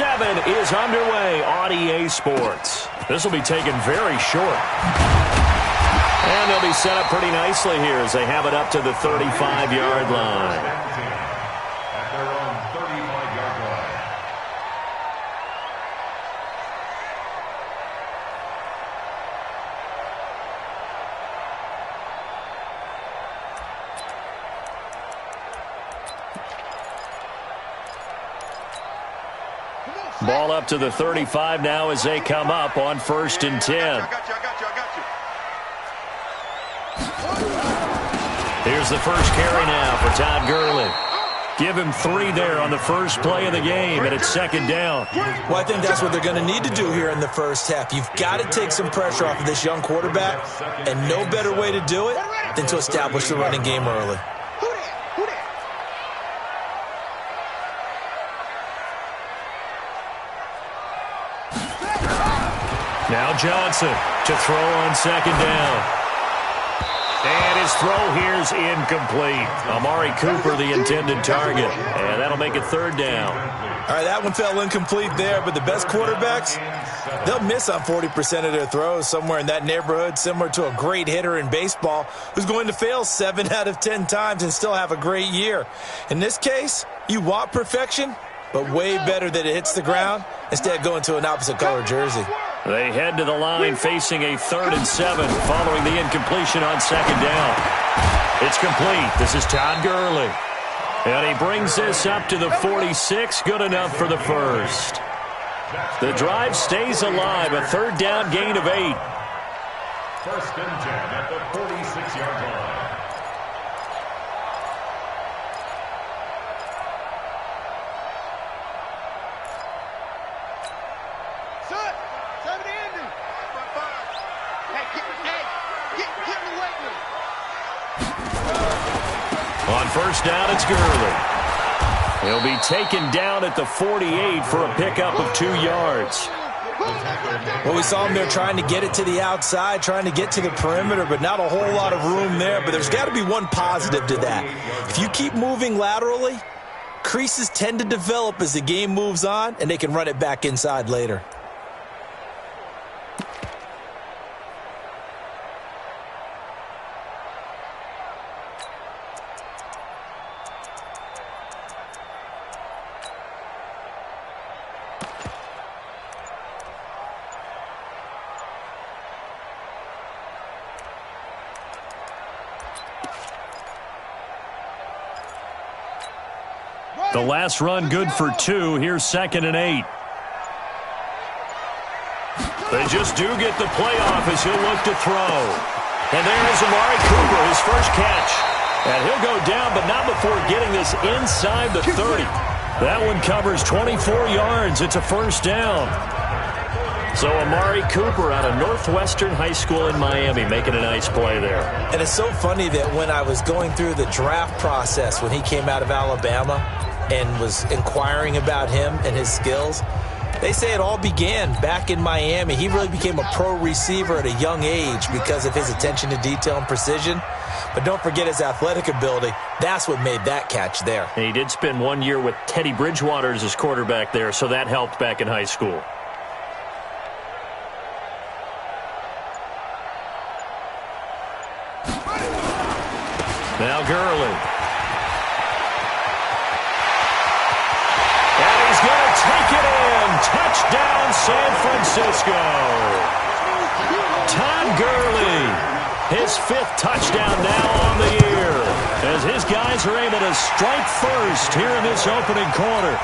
7 is underway on EA Sports. This will be taken very short. And they'll be set up pretty nicely here as they have it up to the 35-yard line. Ball up to the 35 now as they come up on 1st and 10. Here's the first carry now for Todd Gurley. Give him 3 there on the first play of the game, and it's 2nd down. Well, I think that's what they're going to need to do here in the first half. You've got to take some pressure off of this young quarterback, and no better way to do it than to establish the running game early. Now Johnson to throw on 2nd down. And his throw here is incomplete. Amari Cooper, the intended target. And that'll make it 3rd down. All right, that one fell incomplete there, but the best quarterbacks, they'll miss on 40% of their throws, somewhere in that neighborhood, similar to a great hitter in baseball who's going to fail 7 out of 10 times and still have a great year. In this case, you want perfection, but way better that it hits the ground instead of going to an opposite color jersey. They head to the line facing a 3rd and 7 following the incompletion on 2nd down. It's complete. This is Todd Gurley. And he brings this up to the 46. Good enough for the first. The drive stays alive. A 3rd down gain of 8. 1st and 10 at the 46-yard line. On 1st down, it's Gurley. He'll be taken down at the 48 for a pickup of 2 yards. Well, we saw him there trying to get it to the outside, trying to get to the perimeter, but not a whole lot of room there. But there's got to be one positive to that. If you keep moving laterally, creases tend to develop as the game moves on, and they can run it back inside later. The last run good for 2. Here's 2nd and 8. They just do get the play off as he'll look to throw. And there is Amari Cooper, his first catch. And he'll go down, but not before getting this inside the 30. That one covers 24 yards. It's a 1st down. So Amari Cooper out of Northwestern High School in Miami making a nice play there. And it's so funny that when I was going through the draft process when he came out of Alabama and was inquiring about him and his skills, they say it all began back in Miami. He really became a pro receiver at a young age because of his attention to detail and precision. But don't forget his athletic ability. That's what made that catch there. And he did spend 1 year with Teddy Bridgewater as his quarterback there, so that helped back in high school. Now Gurley. And he's going to take it in. Touchdown, San Francisco. Todd Gurley, his 5th touchdown now on the year, as his guys are able to strike first here in this opening quarter.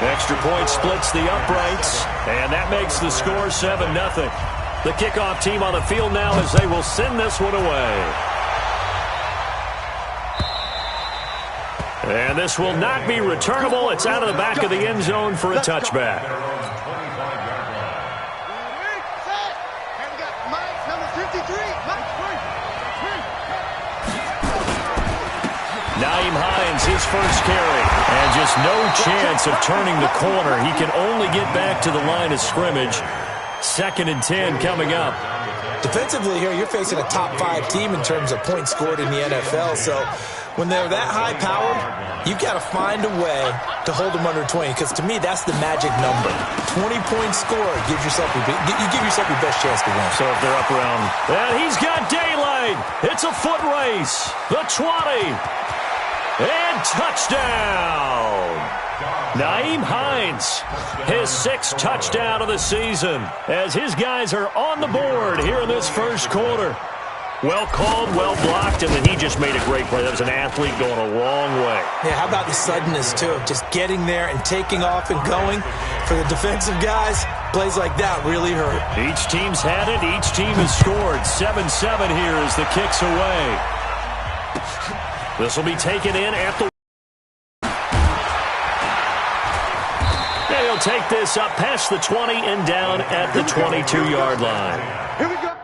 Extra point splits the uprights, and that makes the score 7-0. The kickoff team on the field now as they will send this one away. And this will not be returnable. It's out of the back of the end zone for a touchback. Nyheim Hines, his first carry. And just no chance of turning the corner. He can only get back to the line of scrimmage. 2nd and 10 coming up. Defensively here, you're facing a top 5 team in terms of points scored in the NFL, so when they're that high-powered, you've got to find a way to hold them under 20, because to me, that's the magic number. 20-point score gives yourself you give yourself your best chance to win. So if they're up around, and he's got daylight. It's a foot race. The 20. And touchdown. Nyheim Hines, his 6th touchdown of the season, as his guys are on the board here in this first quarter. Well called, well blocked, and then he just made a great play. That was an athlete going a long way. Yeah, how about the suddenness, too, of just getting there and taking off and going? For the defensive guys, plays like that really hurt. Each team's had it. Each team has scored. 7-7 here as the kick's away. This will be taken in at the... And he'll take this up past the 20 and down at the 22-yard line. Here we go.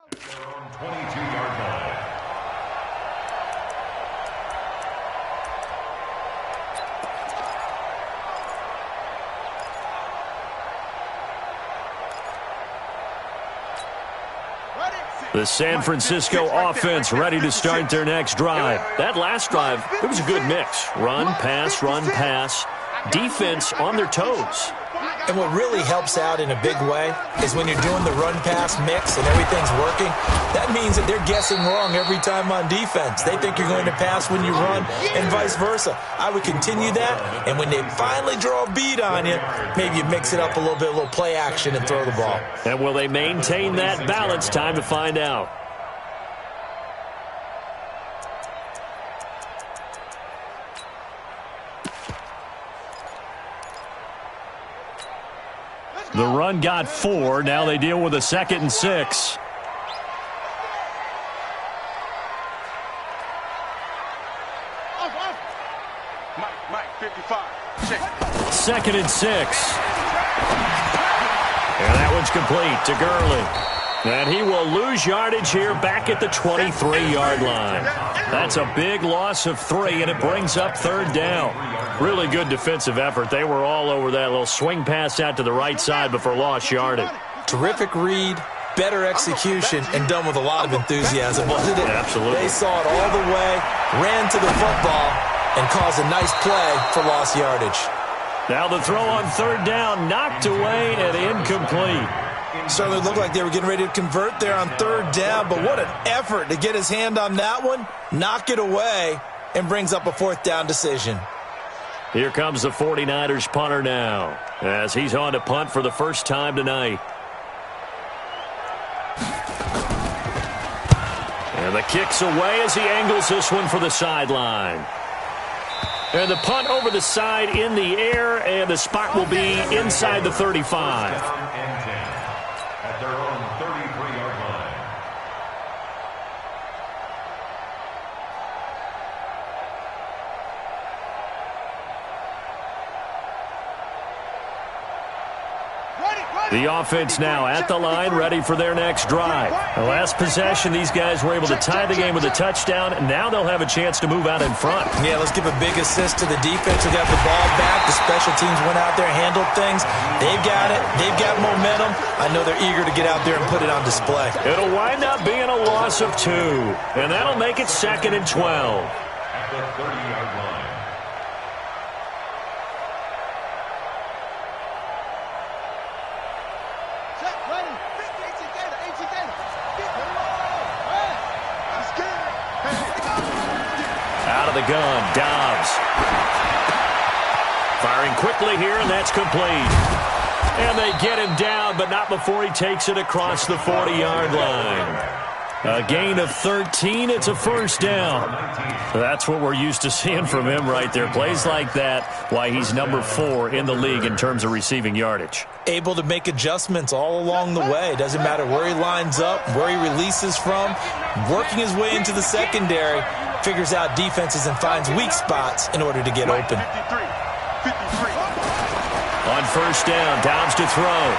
Their own 22-yard line. The San Francisco offense ready to start their next drive. That last drive, it was a good mix. Run, pass, defense on their toes. And what really helps out in a big way is when you're doing the run-pass mix and everything's working, that means that they're guessing wrong every time on defense. They think you're going to pass when you run and vice versa. I would continue that, and when they finally draw a beat on you, maybe you mix it up a little bit, a little play action, and throw the ball. And will they maintain that balance? Time to find out. The run got 4. Now they deal with a 2nd and 6. Mike, 55. Check. 2nd and 6. And that one's complete to Gurley. And he will lose yardage here back at the 23-yard line. That's a big loss of 3, and it brings up 3rd down. Really good defensive effort. They were all over that little swing pass out to the right side before lost yardage. Terrific read, better execution, and done with a lot of enthusiasm, wasn't it? Absolutely. They saw it all the way, ran to the football, and caused a nice play for lost yardage. Now the throw on 3rd down, knocked away and incomplete. Certainly looked like they were getting ready to convert there on 3rd down, but what an effort to get his hand on that one, knock it away, and brings up a 4th down decision. Here comes the 49ers punter now, as he's on to punt for the first time tonight. And the kick's away as he angles this one for the sideline. And the punt over the side in the air, and the spot will be inside the 35. At their own 33-yard line. The offense now at the line, ready for their next drive. The last possession, these guys were able to tie the game with a touchdown, and now they'll have a chance to move out in front. Yeah, let's give a big assist to the defense who got the ball back. The special teams went out there and handled things. They've got it. They've got momentum. I know they're eager to get out there and put it on display. It'll wind up being a loss of 2, and that'll make it 2nd and 12. At the 30-yard line. Out of the gun, Dobbs. Firing quickly here, and that's complete. And they get him down, but not before he takes it across the 40-yard line. A gain of 13. It's a first down. That's what we're used to seeing from him right there. Plays like that, why he's number 4 in the league in terms of receiving yardage. Able to make adjustments all along the way. Doesn't matter where he lines up, where he releases from. Working his way into the secondary. Figures out defenses and finds weak spots in order to get open. 53. On first down, Dobbs to throw.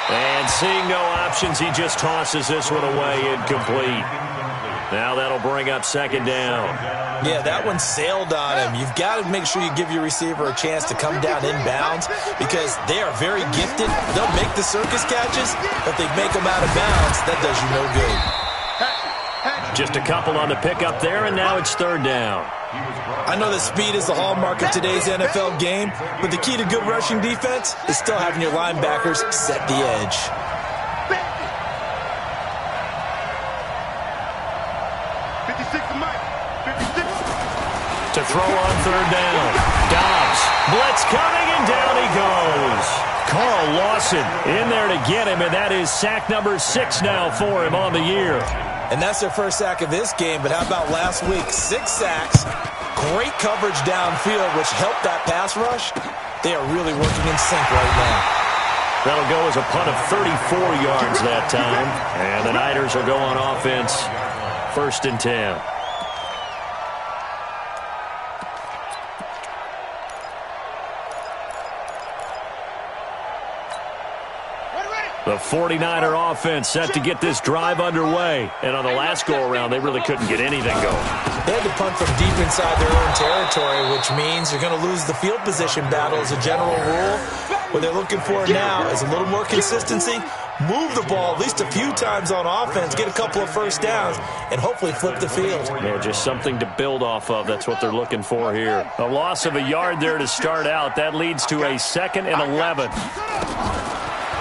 And seeing no options, he just tosses this one away incomplete. Now that'll bring up second down. Yeah, that one sailed on him. You've got to make sure you give your receiver a chance to come down inbounds because they are very gifted. They'll make the circus catches, but they make them out of bounds. That does you no good. Just a couple on the pickup there, and now it's third down. I know that speed is the hallmark of today's NFL game, but the key to good rushing defense is still having your linebackers set the edge. 56 to Mike. 56. To throw on third down. Dobbs. Blitz coming, and down he goes. Carl Lawson in there to get him, and that is sack number 6 now for him on the year. And that's their first sack of this game, but how about last week? 6 sacks, great coverage downfield, which helped that pass rush. They are really working in sync right now. That'll go as a punt of 34 yards that time. And the Niners will go on offense, first and 10. The 49er offense set to get this drive underway. And on the last go-around, they really couldn't get anything going. They had to punt from deep inside their own territory, which means you're going to lose the field position battle as a general rule. What they're looking for now is a little more consistency, move the ball at least a few times on offense, get a couple of first downs, and hopefully flip the field. Yeah, just something to build off of. That's what they're looking for here. A loss of a yard there to start out. That leads to a 2nd and 11.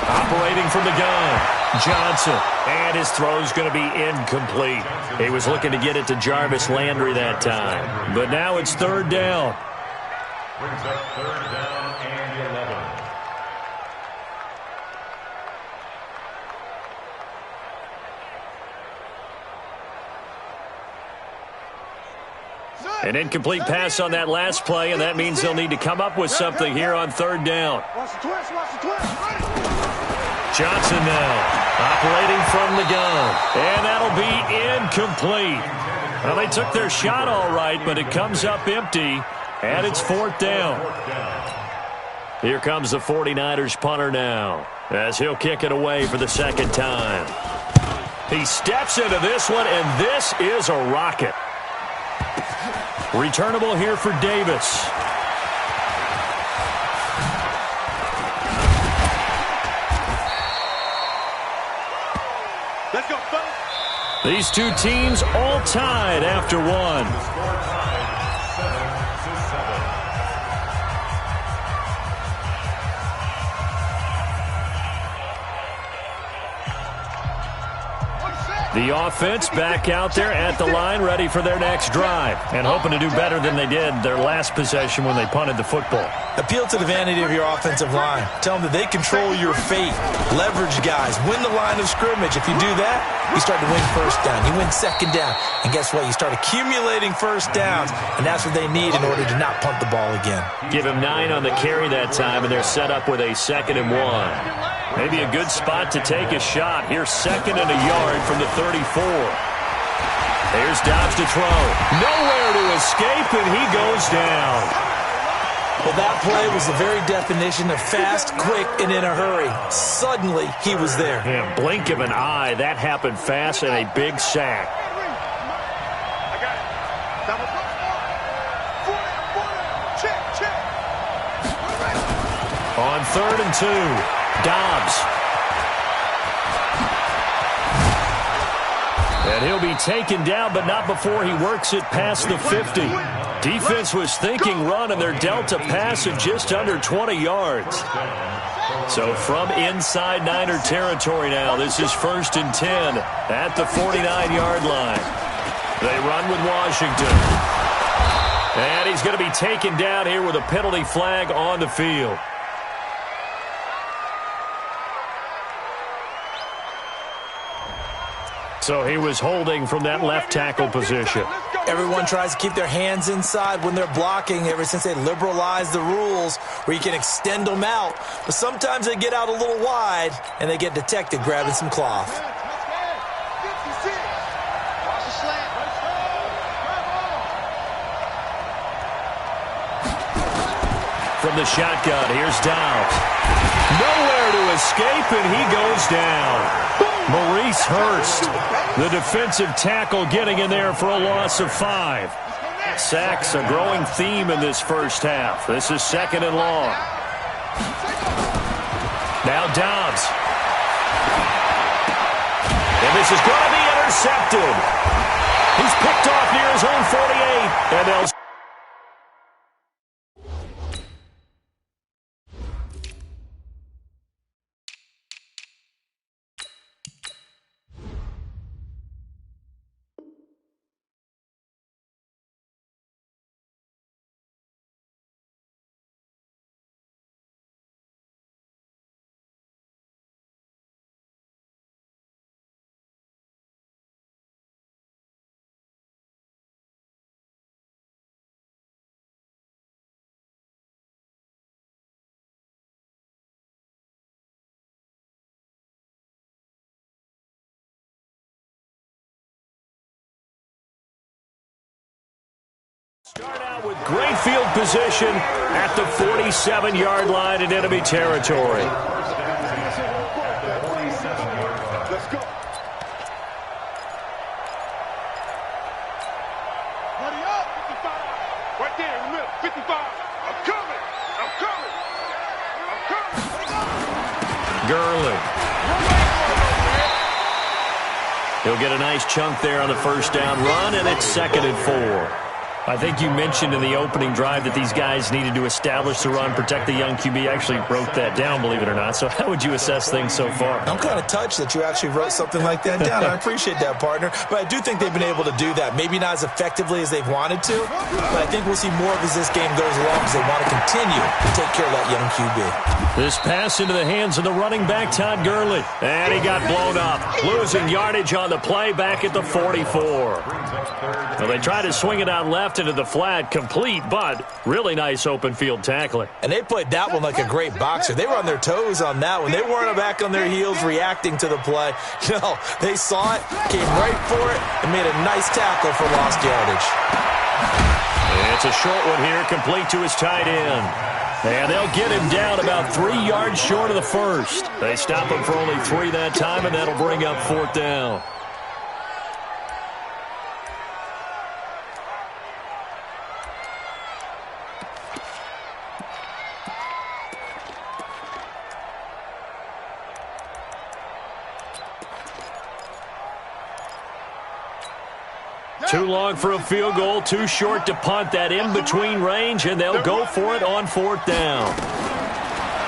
Operating from the gun, Johnson, and his throw's going to be incomplete. He was looking to get it to Jarvis Landry that time. But now it's third down. Brings up third down and 11. An incomplete pass on that last play, and that means they'll need to come up with something here on third down. Watch the twist. Watch the twist. Johnson now operating from the gun, and that'll be incomplete. Well, they took their shot all right, but it comes up empty, and it's fourth down. Here comes the 49ers punter now, as he'll kick it away for the second time. He steps into this one, and this is a rocket. Returnable here for Davis. Let's go, fellas. These two teams all tied after one. The offense back out there at the line, ready for their next drive, and hoping to do better than they did their last possession when they punted the football. Appeal to the vanity of your offensive line. Tell them that they control your fate. Leverage guys. Win the line of scrimmage. If you do that, you start to win first down. You win second down. And guess what? You start accumulating first downs, and that's what they need in order to not punt the ball again. Give him 9 on the carry that time, and they're set up with a 2nd and 1. Maybe a good spot to take a shot. Here's 2nd and a yard from the 34. There's Dobbs to throw. Nowhere to escape, and he goes down. Well, that play was the very definition of fast, quick, and in a hurry. Suddenly, he was there. Yeah, blink of an eye. That happened fast and a big sack. I got it. Double. 40. Check. On 3rd and 2. Dobbs. And he'll be taken down, but not before he works it past the 50. Defense was thinking run, and they're dealt a pass of just under 20 yards. So from inside Niner territory now, this is 1st and 10 at the 49-yard line. They run with Washington. And he's going to be taken down here with a penalty flag on the field. So he was holding from that left tackle position. Everyone tries to keep their hands inside when they're blocking ever since they liberalized the rules where you can extend them out. But sometimes they get out a little wide and they get detected grabbing some cloth. From the shotgun, here's Downs. Nowhere to escape, and he goes down. Maurice Hurst, the defensive tackle, getting in there for a loss of 5. Sacks, a growing theme in this first half. This is 2nd and long. Now Downs. And this is going to be intercepted. He's picked off near his own 48. And they'll... Start out with great field position at the 47-yard line in enemy territory. Let's go. Ready up. 55. Right there in the middle. 55. I'm coming. I'm coming. I'm coming. Gurley. He'll get a nice chunk there on the first down run, and it's 2nd and 4. I think you mentioned in the opening drive that these guys needed to establish the run, protect the young QB. I actually wrote that down, believe it or not. So how would you assess things so far? I'm kind of touched that you actually wrote something like that down. I appreciate that, partner. But I do think they've been able to do that. Maybe not as effectively as they've wanted to, but I think we'll see more of as this game goes along because they want to continue to take care of that young QB. This pass into the hands of the running back, Todd Gurley. And he got blown up, losing yardage on the play back at the 44. Well, they tried to swing it out left into the flat, complete, but really nice open field tackling. And they played that one like a great boxer. They were on their toes on that one. They weren't back on their heels reacting to the play. No, they saw it, came right for it, and made a nice tackle for lost yardage. It's a short one here, complete to his tight end. And they'll get him down about 3 yards short of the first. They stop him for only 3 that time, and that'll bring up 4th down. Too long for a field goal, too short to punt. That in-between range, and they'll go for it on 4th down.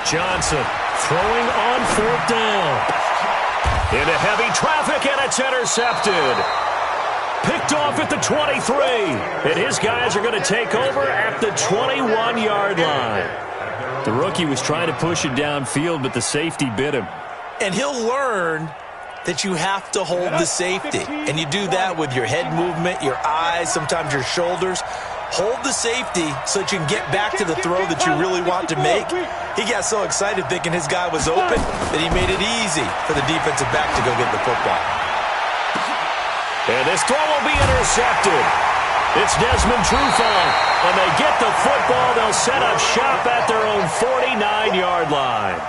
Johnson throwing on 4th down. Into heavy traffic, and it's intercepted. Picked off at the 23. And his guys are going to take over at the 21-yard line. The rookie was trying to push it downfield, but the safety bit him. And he'll learn that you have to hold the safety. And you do that with your head movement, your eyes, sometimes your shoulders. Hold the safety so that you can get back to the throw that you really want to make. He got so excited thinking his guy was open that he made it easy for the defensive back to go get the football. And this throw will be intercepted. It's Desmond Trufant. When they get the football, they'll set up shop at their own 49-yard line.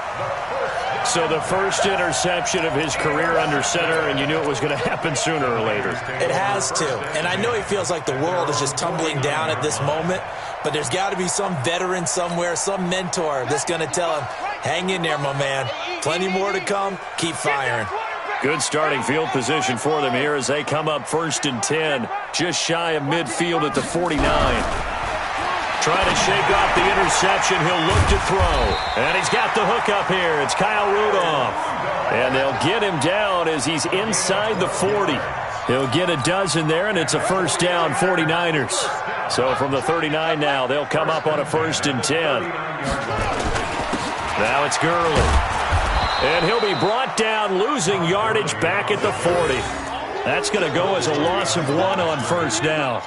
So the first interception of his career under center, and you knew it was going to happen sooner or later. It has to. And I know he feels like the world is just tumbling down at this moment, but there's got to be some veteran somewhere, some mentor that's going to tell him, hang in there, my man. Plenty more to come. Keep firing. Good starting field position for them here as they come up 1st and 10, just shy of midfield at the 49. Trying to shake off the interception. He'll look to throw. And he's got the hook up here. It's Kyle Rudolph. And they'll get him down as he's inside the 40. He'll get a dozen there, and it's a 1st down, 49ers. So from the 39 now, they'll come up on a 1st and 10. Now it's Gurley. And he'll be brought down, losing yardage back at the 40. That's going to go as a loss of 1 on 1st down.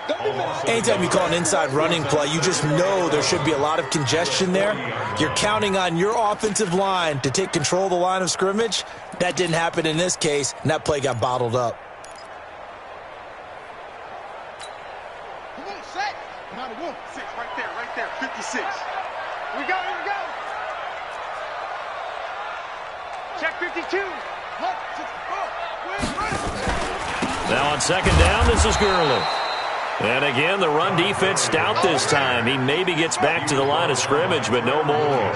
Anytime you call an inside running play, you just know there should be a lot of congestion there. You're counting on your offensive line to take control of the line of scrimmage. That didn't happen in this case, and that play got bottled up. Come on, set. Another one. 6, right there, 56. Here we go. Check 52. Now on 2nd down, this is Gurley. And again, the run defense stout this time. He maybe gets back to the line of scrimmage, but no more.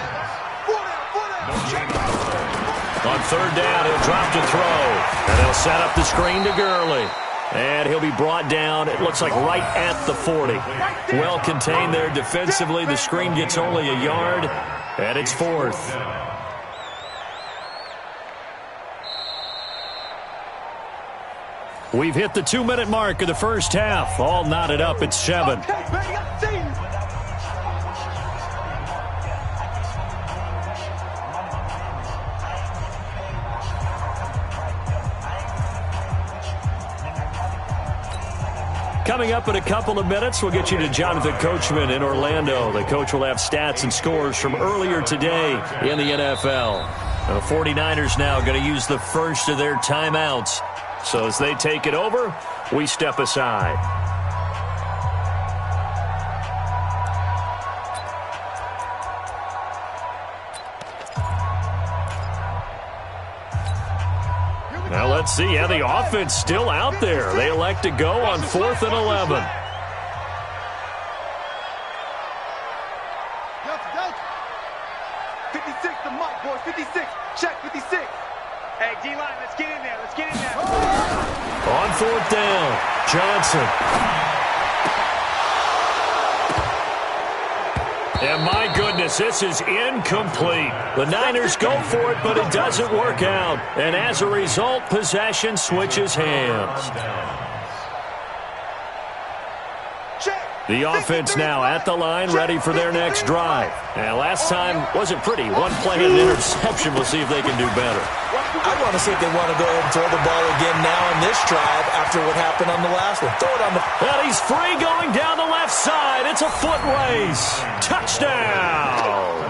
On 3rd down, he'll drop to throw. And they'll set up the screen to Gurley. And he'll be brought down, it looks like right at the 40. Well contained there defensively. The screen gets only a yard, and it's 4th. We've hit the 2-minute mark of the first half. All knotted up at 7. Coming up in a couple of minutes, we'll get you to Jonathan Coachman in Orlando. The coach will have stats and scores from earlier today in the NFL. The 49ers now going to use the first of their timeouts. So as they take it over, we step aside. Now let's see how the offense still out there. They elect to go on 4th and 11. Delta. 56, the mark, boys. 56. Check 56. Hey, D-line, let's get in there. On 4th down, Johnson. And my goodness, this is incomplete. The Niners go for it, but it doesn't work out. And as a result, possession switches hands. The offense now at the line, ready for their next drive. And last time wasn't pretty. One play and an interception. We'll see if they can do better. I want to see if they want to go ahead and throw the ball again now on this drive after what happened on the last one. Throw it on the... And he's free going down the left side. It's a foot race. Touchdown.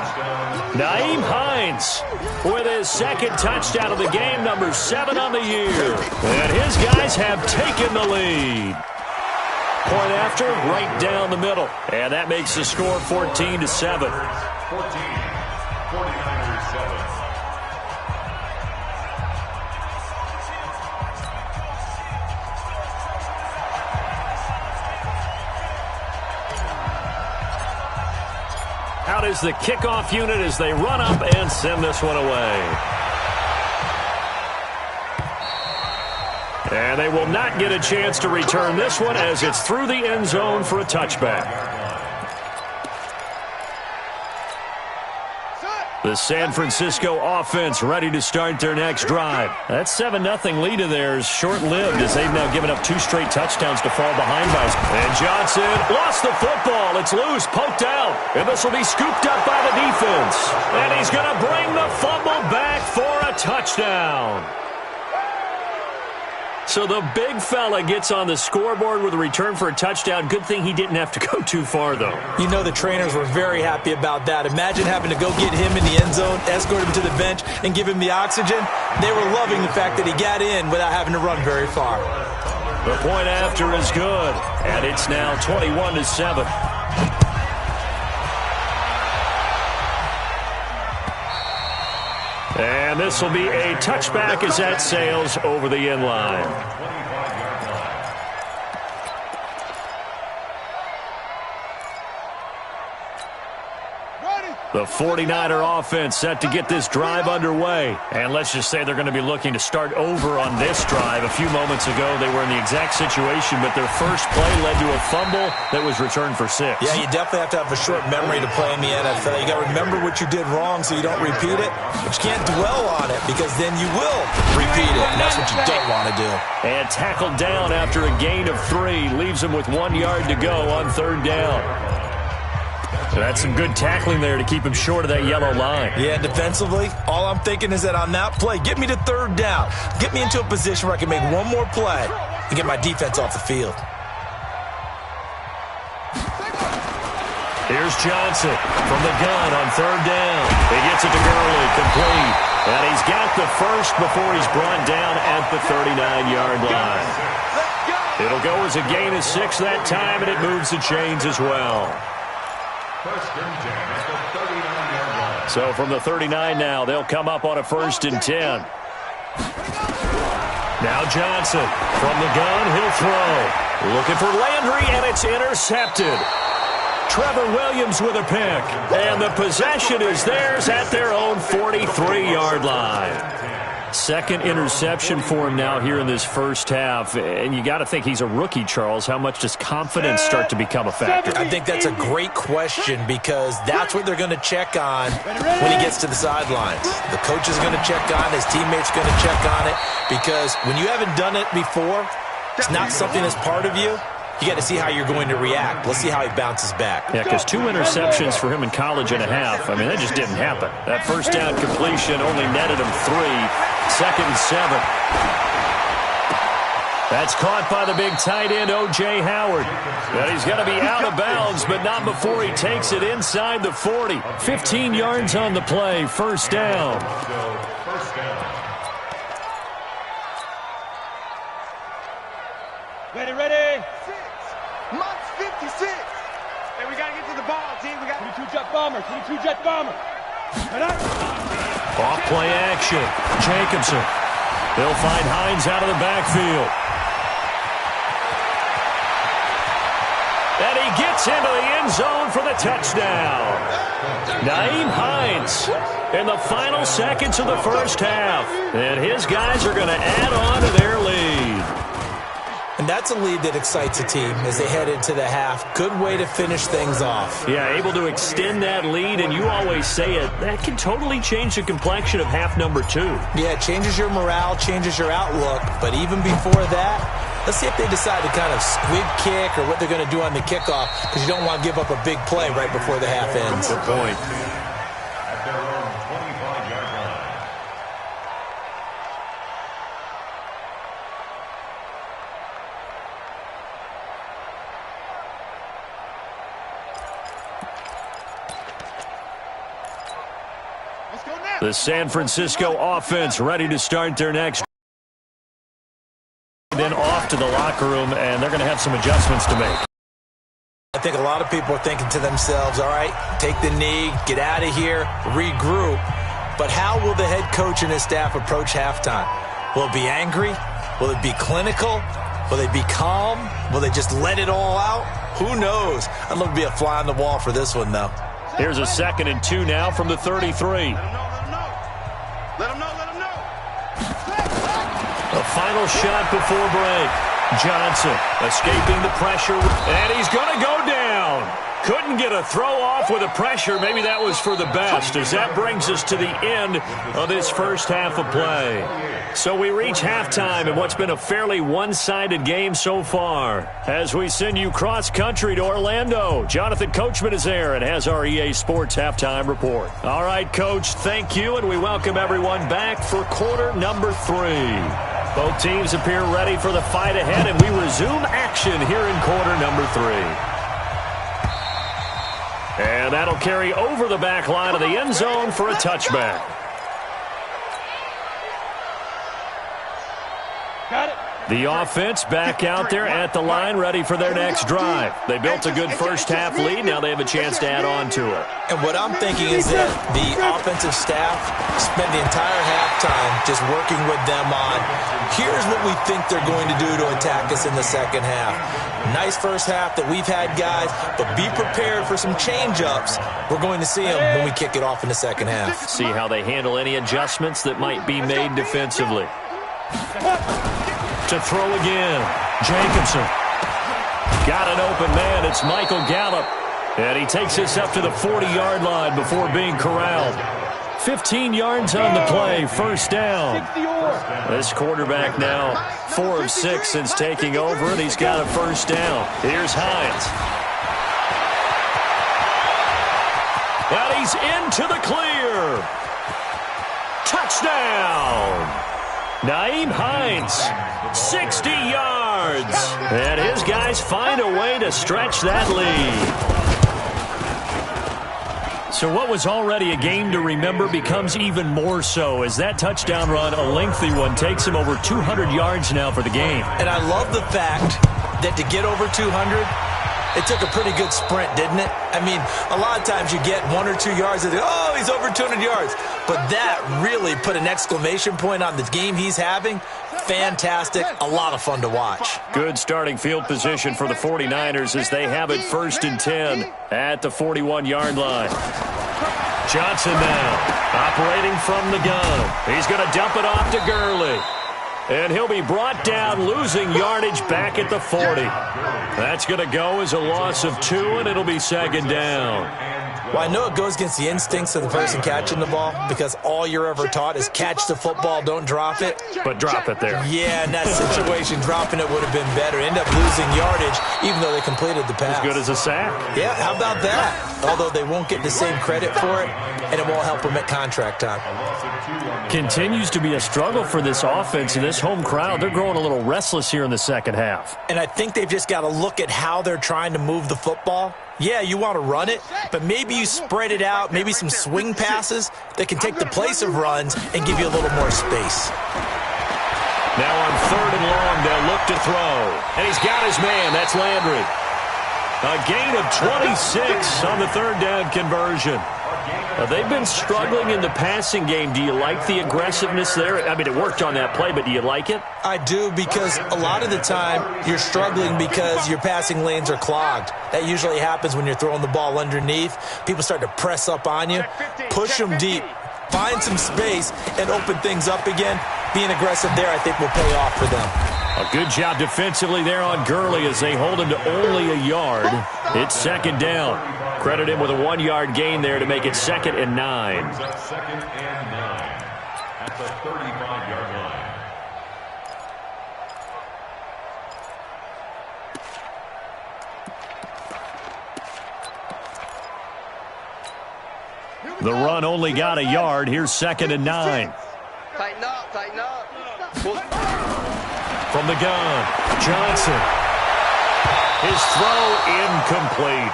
Naeem Hines with his 2nd touchdown of the game, number 7 on the year. And his guys have taken the lead. Point after, right down the middle. And that makes the score 14-7. 49ers 7. Out is the kickoff unit as they run up and send this one away. And they will not get a chance to return this one as it's through the end zone for a touchback. The San Francisco offense ready to start their next drive. That 7-0 lead of theirs short-lived as they've now given up 2 straight touchdowns to fall behind by. And Johnson lost the football. It's loose, poked out. And this will be scooped up by the defense. And he's going to bring the fumble back for a touchdown. So the big fella gets on the scoreboard with a return for a touchdown. Good thing he didn't have to go too far, though. You know the trainers were very happy about that. Imagine having to go get him in the end zone, escort him to the bench, and give him the oxygen. They were loving the fact that he got in without having to run very far. The point after is good, and it's now 21-7. And this will be a touchback as that sails over the end line. The 49er offense set to get this drive underway. And let's just say they're going to be looking to start over on this drive. A few moments ago, they were in the exact situation, but their first play led to a fumble that was returned for 6. Yeah, you definitely have to have a short memory to play in the NFL. You got to remember what you did wrong so you don't repeat it, but you can't dwell on it because then you will repeat it, and that's what you don't want to do. And tackled down after a gain of 3. Leaves him with 1 yard to go on 3rd down. So that's some good tackling there to keep him short of that yellow line. Yeah, defensively, all I'm thinking is that on that play, get me to 3rd down. Get me into a position where I can make one more play and get my defense off the field. Here's Johnson from the gun on 3rd down. He gets it to Gurley, complete. And he's got the first before he's brought down at the 39-yard line. It'll go as a gain of 6 that time, and it moves the chains as well. First and 10 at the 39-yard line. So from the 39 now, they'll come up on a 1st and 10. Now Johnson from the gun, he'll throw. Looking for Landry, and it's intercepted. Trevor Williams with a pick. And the possession is theirs at their own 43-yard line. Second interception for him now here in this first half. And you got to think he's a rookie, Charles. How much does confidence start to become a factor? I think that's a great question because that's what they're going to check on when he gets to the sidelines. The coach is going to check on it. His teammates are going to check on it because when you haven't done it before, it's not something that's part of you. You got to see how you're going to react. Let's see how he bounces back. Yeah, because 2 interceptions for him in college and a half. I mean, that just didn't happen. That first down completion only netted him 3. 2nd and 7. That's caught by the big tight end, O.J. Howard. But he's going to be out of bounds, but not before he takes it inside the 40. 15 yards on the play, 1st down. First down. Ready. 6. March 56. Hey, we got to get to the ball, team. We got 22 jet bomber. 22 jet bomber. Off play action. Jacobson. They'll find Hines out of the backfield. And he gets into the end zone for the touchdown. Nyheim Hines in the final seconds of the first half. And his guys are going to add on to their lead. And that's a lead that excites a team as they head into the half. Good way to finish things off. Yeah, able to extend that lead, and you always say it, that can totally change the complexion of half number 2. Yeah, it changes your morale, changes your outlook. But even before that, let's see if they decide to kind of squib kick or what they're going to do on the kickoff because you don't want to give up a big play right before the half ends. Good point. At their own 25-yard line. The San Francisco offense ready to start their next. Then off to the locker room, and they're going to have some adjustments to make. I think a lot of people are thinking to themselves, all right, take the knee, get out of here, regroup. But how will the head coach and his staff approach halftime? Will it be angry? Will it be clinical? Will they be calm? Will they just let it all out? Who knows? I'd love to be a fly on the wall for this one, though. Here's a 2nd and 2 now from the 33. Let him know. A final shot before break. Johnson escaping the pressure, and he's going to go down. Couldn't get a throw off with the pressure. Maybe that was for the best, as that brings us to the end of this first half of play. So we reach halftime in what's been a fairly one-sided game so far. As we send you cross-country to Orlando, Jonathan Coachman is there and has our EA Sports halftime report. All right, Coach, thank you, and we welcome everyone back for quarter number 3. Both teams appear ready for the fight ahead, and we resume action here in quarter number 3. And that'll carry over the back line of the end zone for a touchback. Got it. The offense back out there at the line, ready for their next drive. They built a good first-half lead. Now they have a chance to add on to it. And what I'm thinking is that the offensive staff spent the entire halftime just working with them on, here's what we think they're going to do to attack us in the second half. Nice first half that we've had, guys, but be prepared for some change-ups. We're going to see them when we kick it off in the second half. See how they handle any adjustments that might be made defensively. To throw again, Jacobson. Got an open man, it's Michael Gallup. And he takes this up to the 40-yard line before being corralled. 15 yards on the play, first down. This quarterback now 4 of 6 since taking over, and he's got a first down. Here's Hines. And he's into the clear. Touchdown. Nyheim Hines, 60 yards. And his guys find a way to stretch that lead. So what was already a game to remember becomes even more so as that touchdown run, a lengthy one, takes him over 200 yards now for the game. And I love the fact that to get over 200, it took a pretty good sprint, didn't it? I mean, a lot of times you get 1 or 2 yards and oh, he's over 200 yards. But that really put an exclamation point on the game he's having. Fantastic. A lot of fun to watch. Good starting field position for the 49ers as they have it 1st and 10 at the 41-yard line. Johnson now operating from the gun. He's going to dump it off to Gurley. And he'll be brought down, losing yardage back at the 40. That's going to go as a loss of 2, and it'll be second down. Well, I know it goes against the instincts of the person catching the ball because all you're ever taught is catch the football, don't drop it. But drop it there. Yeah, in that situation, dropping it would have been better. End up losing yardage, even though they completed the pass. As good as a sack. Yeah, how about that? Although they won't get the same credit for it, and it won't help them at contract time. Continues to be a struggle for this offense and this home crowd. They're growing a little restless here in the second half. And I think they've just got to look at how they're trying to move the football. Yeah, you want to run it, but maybe you spread it out, maybe some swing passes that can take the place of runs and give you a little more space. Now on 3rd and long, they'll look to throw. And he's got his man. That's Landry. A gain of 26 on the 3rd down conversion. They've been struggling in the passing game. Do you like the aggressiveness there? I mean, it worked on that play, but do you like it? I do, because a lot of the time you're struggling because your passing lanes are clogged. That usually happens when you're throwing the ball underneath. People start to press up on you. Push them deep. Find some space and open things up again. Being aggressive there, I think, will pay off for them. A good job defensively there on Gurley as they hold him to only a yard. It's second down. Credit him with a 1-yard gain there to make it 2nd and 9. 2nd and 9 at the 35-yard line. The run only got a yard. Here's 2nd and 9. Tighten up, tighten up. From the gun, Johnson. His throw incomplete.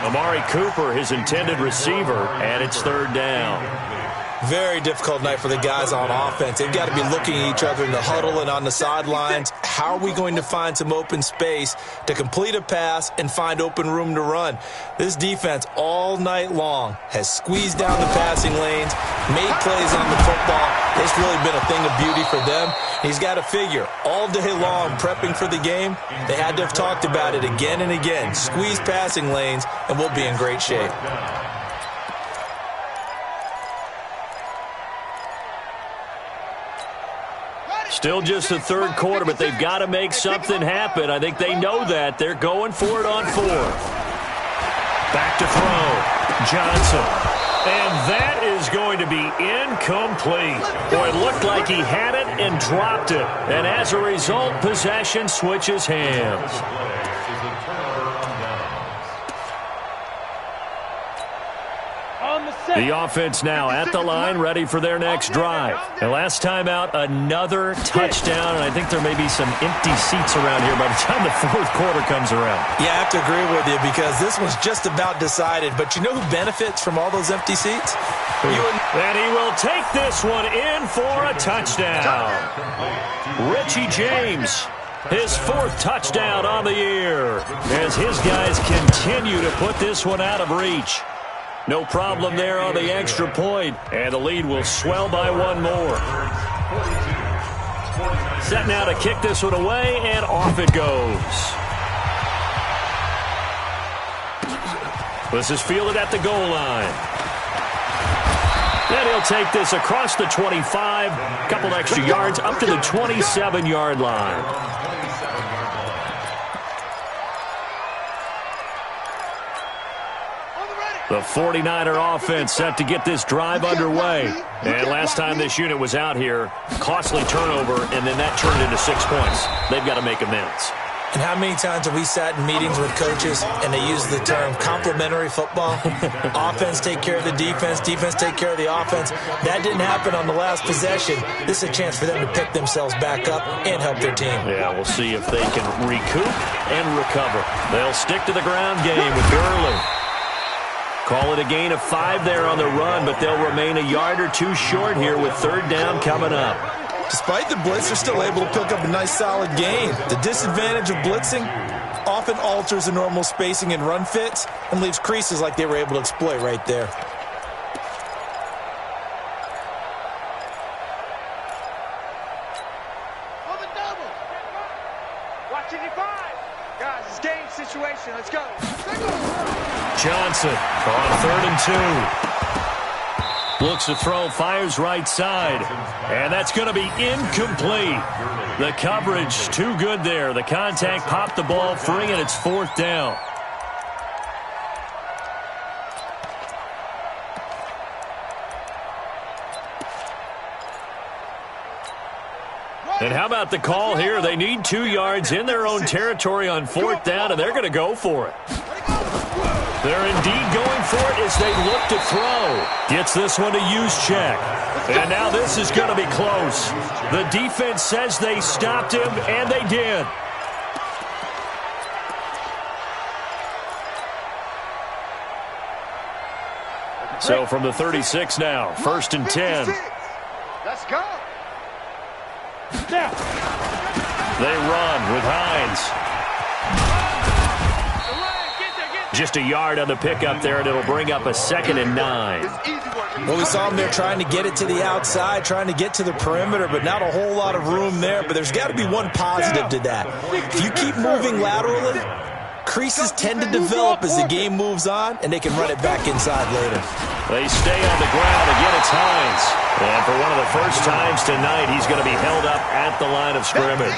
Amari Cooper, his intended receiver, and it's 3rd down. Very difficult night for the guys on offense. They've got to be looking at each other in the huddle and on the sidelines. How are we going to find some open space to complete a pass and find open room to run? This defense all night long has squeezed down the passing lanes, made plays on the football. It's really been a thing of beauty for them. He's got to figure all day long prepping for the game. They had to have talked about it again and again. Squeeze passing lanes, and we'll be in great shape. Still just the 3rd quarter, but they've got to make something happen. I think they know that. They're going for it on 4th. Back to throw. Johnson. And that is going to be incomplete. Boy, it looked like he had it and dropped it. And as a result, possession switches hands. The offense now at the line, ready for their next drive. And last time out, another touchdown, and I think there may be some empty seats around here by the time the 4th quarter comes around. Yeah, I have to agree with you because this one's just about decided. But you know who benefits from all those empty seats? And he will take this one in for a touchdown. Richie James, his 4th touchdown on the year, as his guys continue to put this one out of reach. No problem there on the extra point, and the lead will swell by one more. Set now to kick this one away, and off it goes. This is fielded at the goal line. And he'll take this across the 25, a couple extra yards up to the 27-yard line. The 49er offense set to get this drive underway. And last time this unit was out here, costly turnover, and then that turned into 6 points. They've got to make amends. And how many times have we sat in meetings with coaches and they use the term complementary football? Offense take care of the defense, defense take care of the offense. That didn't happen on the last possession. This is a chance for them to pick themselves back up and help their team. Yeah, we'll see if they can recoup and recover. They'll stick to the ground game with Gurley. Call it a gain of 5 there on the run, but they'll remain a yard or two short here with 3rd down coming up. Despite the blitz, they're still able to pick up a nice solid gain. The disadvantage of blitzing often alters the normal spacing and run fits and leaves creases like they were able to exploit right there. On the double. Watch it, 5. Guys, it's game situation. Let's go. Johnson on 3rd and 2. Looks to throw, fires right side. And that's going to be incomplete. The coverage too good there. The contact popped the ball free, and it's 4th down. And how about the call here? They need 2 yards in their own territory on 4th down, and they're going to go for it. They're indeed going for it as they look to throw. Gets this one to use check. And now this is going to be close. The defense says they stopped him, and they did. So from the 36 now, 1st and 10. Let's go. They run with Hines. Just a yard on the pickup there, and it'll bring up a 2nd and 9. Well, we saw them there trying to get it to the outside, trying to get to the perimeter, but not a whole lot of room there. But there's got to be one positive to that. If you keep moving laterally, creases tend to develop as the game moves on, and they can run it back inside later. They stay on the ground. Again, it's Hines. And for one of the first times tonight, he's going to be held up at the line of scrimmage.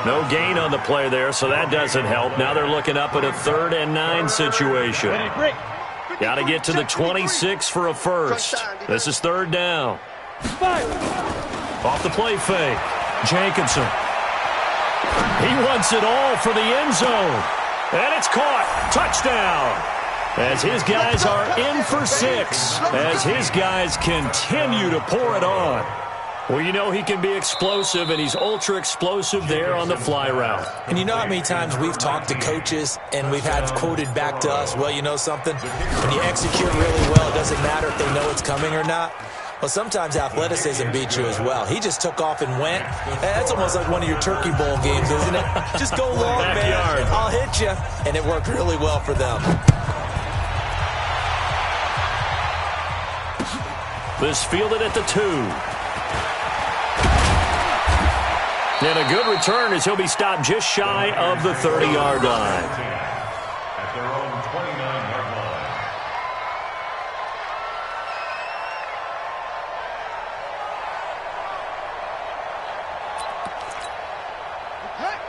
No gain on the play there, so that doesn't help. Now they're looking up at a 3rd and 9 situation. Got to get to the 26 for a first. This is 3rd down. Off the play fake. Jacobson. He wants it all for the end zone. And it's caught. Touchdown. As his guys are in for 6. As his guys continue to pour it on. Well, you know he can be explosive, and he's ultra-explosive there on the fly route. And you know how many times we've talked to coaches and we've had quoted back to us, well, you know something? When you execute really well, it doesn't matter if they know it's coming or not. Well, sometimes athleticism beats you as well. He just took off and went. That's almost like one of your Turkey Bowl games, isn't it? Just go long, man. I'll hit you. And it worked really well for them. This fielded at the 2. And a good return as he'll be stopped just shy of the 30-yard line. At their own 29-yard line.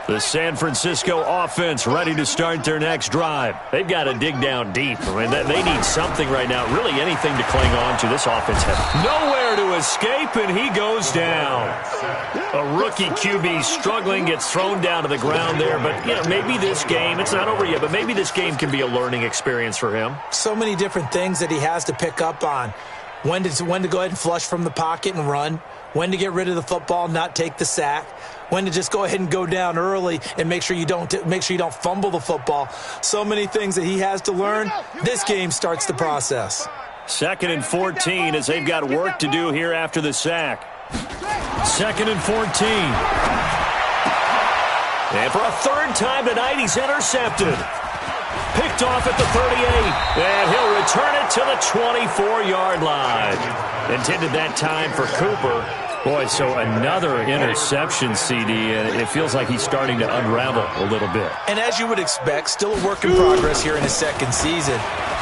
The San Francisco offense ready to start their next drive. They've got to dig down deep. I mean, they need something right now, really anything to cling on to. This offense has nowhere to escape, and he goes down. A rookie QB struggling, gets thrown down to the ground there. But, you know, maybe this game, it's not over yet, but maybe this game can be a learning experience for him. So many different things that he has to pick up on. When to go ahead and flush from the pocket and run. When to get rid of the football, not take the sack. When to just go ahead and go down early and make sure you don't fumble the football. So many things that he has to learn. This game starts the process. 2nd and 14 as they've got work to do here after the sack. 2nd and 14. And for a third time tonight, he's intercepted. Picked off at the 38, and he'll return it to the 24-yard line. Intended that time for Cooper. Boy, so another interception, CD, and it feels like he's starting to unravel a little bit. And as you would expect, still a work in progress here in his second season.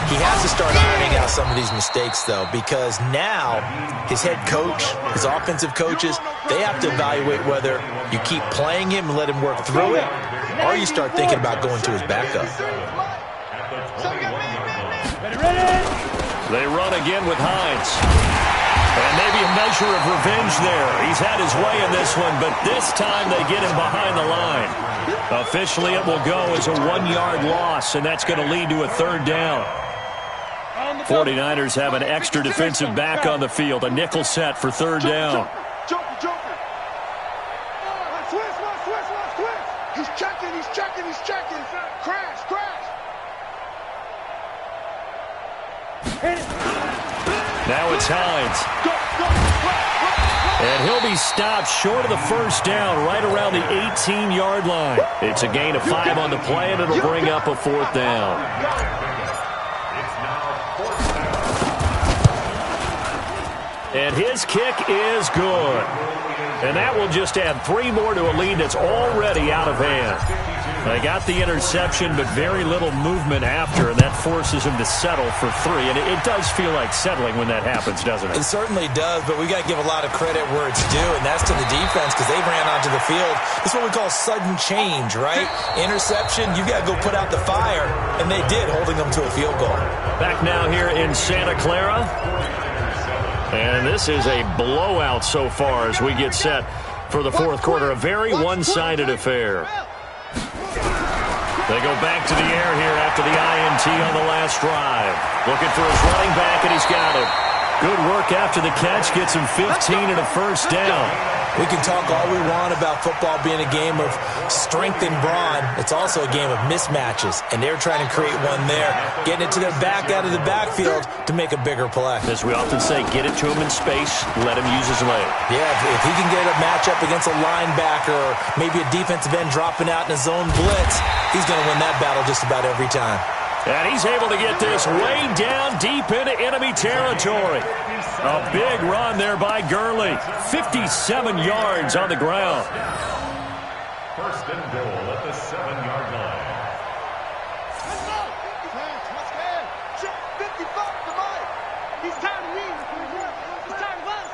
He has to start ironing out some of these mistakes, though, because now his head coach, his offensive coaches, they have to evaluate whether you keep playing him and let him work through it, or you start thinking about going to his backup. They run again with Hines. And maybe a measure of revenge there. He's had his way in this one, but this time they get him behind the line. Officially, it will go as a 1-yard loss, and that's going to lead to a third down. 49ers have an extra defensive back on the field, a nickel set for third down. He's checking. Crash. Now it's Hines. And he'll be stopped short of the first down right around the 18-yard line. It's a gain of 5 on the play, and it'll bring up a fourth down. And his kick is good. And that will just add 3 more to a lead that's already out of hand. They got the interception, but very little movement after, and that forces him to settle for 3. And it does feel like settling when that happens, doesn't it? It certainly does, but we got to give a lot of credit where it's due, and that's to the defense because they ran onto the field. It's what we call sudden change, right? Interception, you got to go put out the fire, and they did, holding them to a field goal. Back now here in Santa Clara. And this is a blowout so far as we get set for the fourth quarter. A very one-sided affair. They go back to the air here after the INT on the last drive. Looking for his running back, and he's got it. Good work after the catch. Gets him 15 and a first down. We can talk all we want about football being a game of strength and brawn. It's also a game of mismatches, and they're trying to create one there, getting it to their back out of the backfield to make a bigger play. As we often say, get it to him in space, let him use his leg. Yeah, if he can get a matchup against a linebacker or maybe a defensive end dropping out in a zone blitz, he's going to win that battle just about every time. And he's able to get this way down deep into enemy territory. A big run there by Gurley. 57 yards on the ground. First and goal at the 7-yard line. He's tired of me. He's tired of us.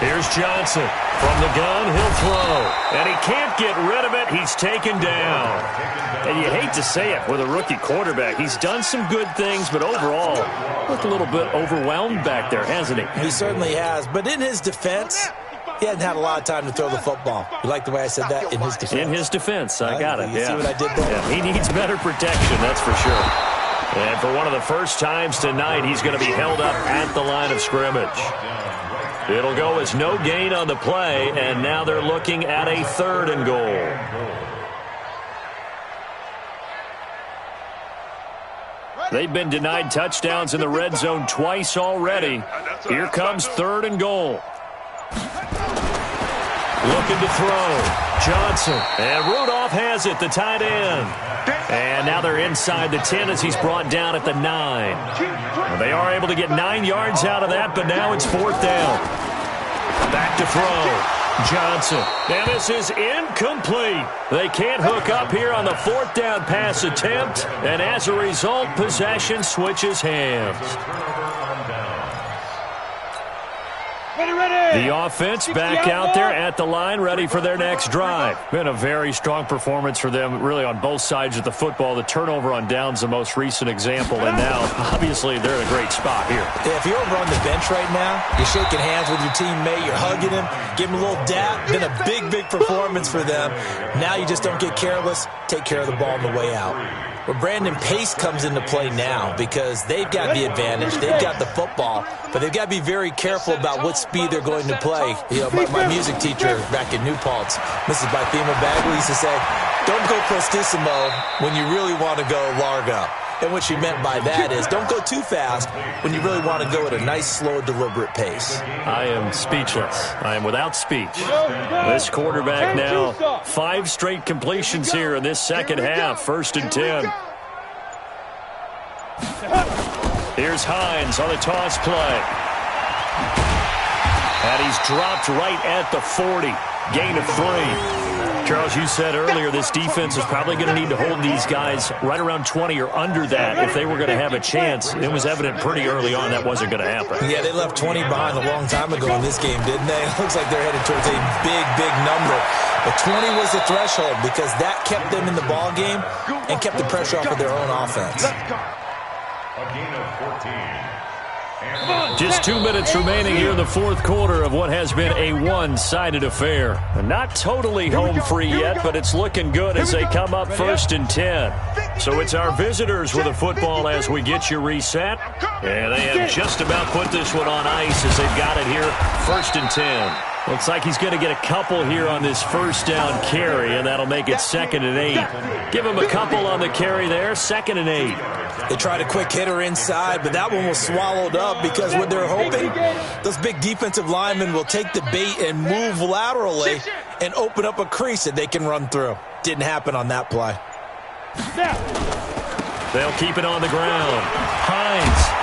Here's Johnson. From the gun, he'll throw. And he can't get rid of it. He's taken down. And you hate to say it with a rookie quarterback. He's done some good things, but overall, looked a little bit overwhelmed back there, hasn't he? He certainly has. But in his defense, he hasn't had a lot of time to throw the football. You like the way I said that? In his defense. In his defense. I got it. You see what I did there? Yeah, he needs better protection, that's for sure. And for one of the first times tonight, he's going to be held up at the line of scrimmage. It'll go as no gain on the play, and now they're looking at a 3rd and goal. They've been denied touchdowns in the red zone twice already. Here comes 3rd and goal. Looking to throw. Johnson. And Rudolph has it, the tight end. And now they're inside the 10 as he's brought down at the 9. Well, they are able to get 9 yards out of that, but now it's 4th down. Back to throw. Johnson. And this is incomplete. They can't hook up here on the 4th down pass attempt. And as a result, possession switches hands. The offense back out there at the line, ready for their next drive. Been a very strong performance for them, really, on both sides of the football. The turnover on downs, the most recent example, and now, obviously, they're in a great spot here. Yeah, if you're over on the bench right now, you're shaking hands with your teammate, you're hugging him, give him a little dap. Been a big, big performance for them. Now you just don't get careless. Take care of the ball on the way out. Well, Brandon, pace comes into play now because they've got the advantage. They've got the football, but they've got to be very careful about what speed they're going to play. You know, my music teacher back in New Paltz, Mrs. Bythema Bagley, used to say, Don't go prestissimo when you really want to go largo. And what she meant by that is don't go too fast when you really want to go at a nice, slow, deliberate pace. I am speechless. I am without speech. This quarterback now, 5 straight completions here in this second half. 1st and 10. Here's Hines on the toss play. And he's dropped right at the 40. Gain of 3. Charles, you said earlier this defense is probably going to need to hold these guys right around 20 or under that if they were going to have a chance. It was evident pretty early on that wasn't going to happen. Yeah, they left 20 behind a long time ago in this game, didn't they? It looks like they're headed towards a big, big number. But 20 was the threshold because that kept them in the ball game and kept the pressure off of their own offense. A gain of 14. Just 2 minutes remaining here in the 4th quarter of what has been a one-sided affair. Not totally home free yet, but it's looking good as they come up 1st and 10. So it's our visitors with the football as we get you reset. And they have just about put this one on ice as they've got it here 1st and 10. Looks like he's going to get a couple here on this 1st down carry, and that'll make it 2nd and 8. Give him a couple on the carry there, 2nd and 8. They tried a quick hitter inside, but that one was swallowed up because what they're hoping, those big defensive linemen will take the bait and move laterally and open up a crease that they can run through. Didn't happen on that play. They'll keep it on the ground. Hines.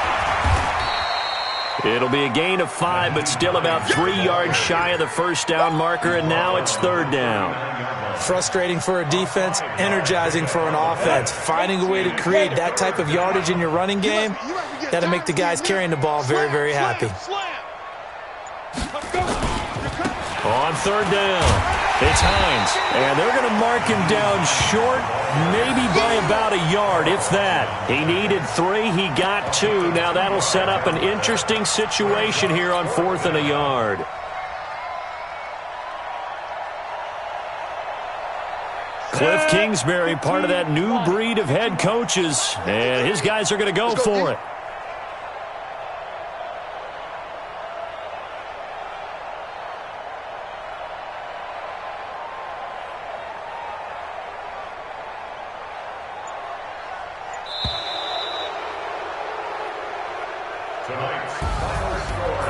It'll be a gain of 5, but still about 3 yards shy of the 1st down marker, and now it's 3rd down. Frustrating for a defense, energizing for an offense. Finding a way to create that type of yardage in your running game, that'll make the guys carrying the ball very, very happy. On 3rd down, it's Hines, and they're going to mark him down short, maybe by about a yard, if that. He needed 3, he got 2. Now that'll set up an interesting situation here on 4th and a yard. Cliff Kingsbury, part of that new breed of head coaches, and his guys are going to go for it.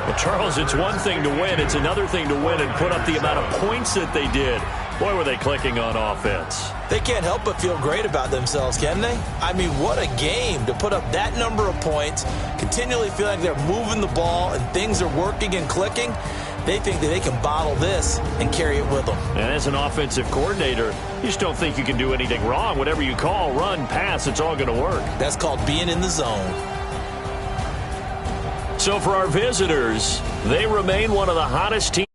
Well, Charles, it's one thing to win. It's another thing to win and put up the amount of points that they did. Boy, were they clicking on offense. They can't help but feel great about themselves, can they? I mean, what a game to put up that number of points, continually feel like they're moving the ball and things are working and clicking. They think that they can bottle this and carry it with them. And as an offensive coordinator, you just don't think you can do anything wrong. Whatever you call, run, pass, it's all going to work. That's called being in the zone. So for our visitors, they remain one of the hottest teams.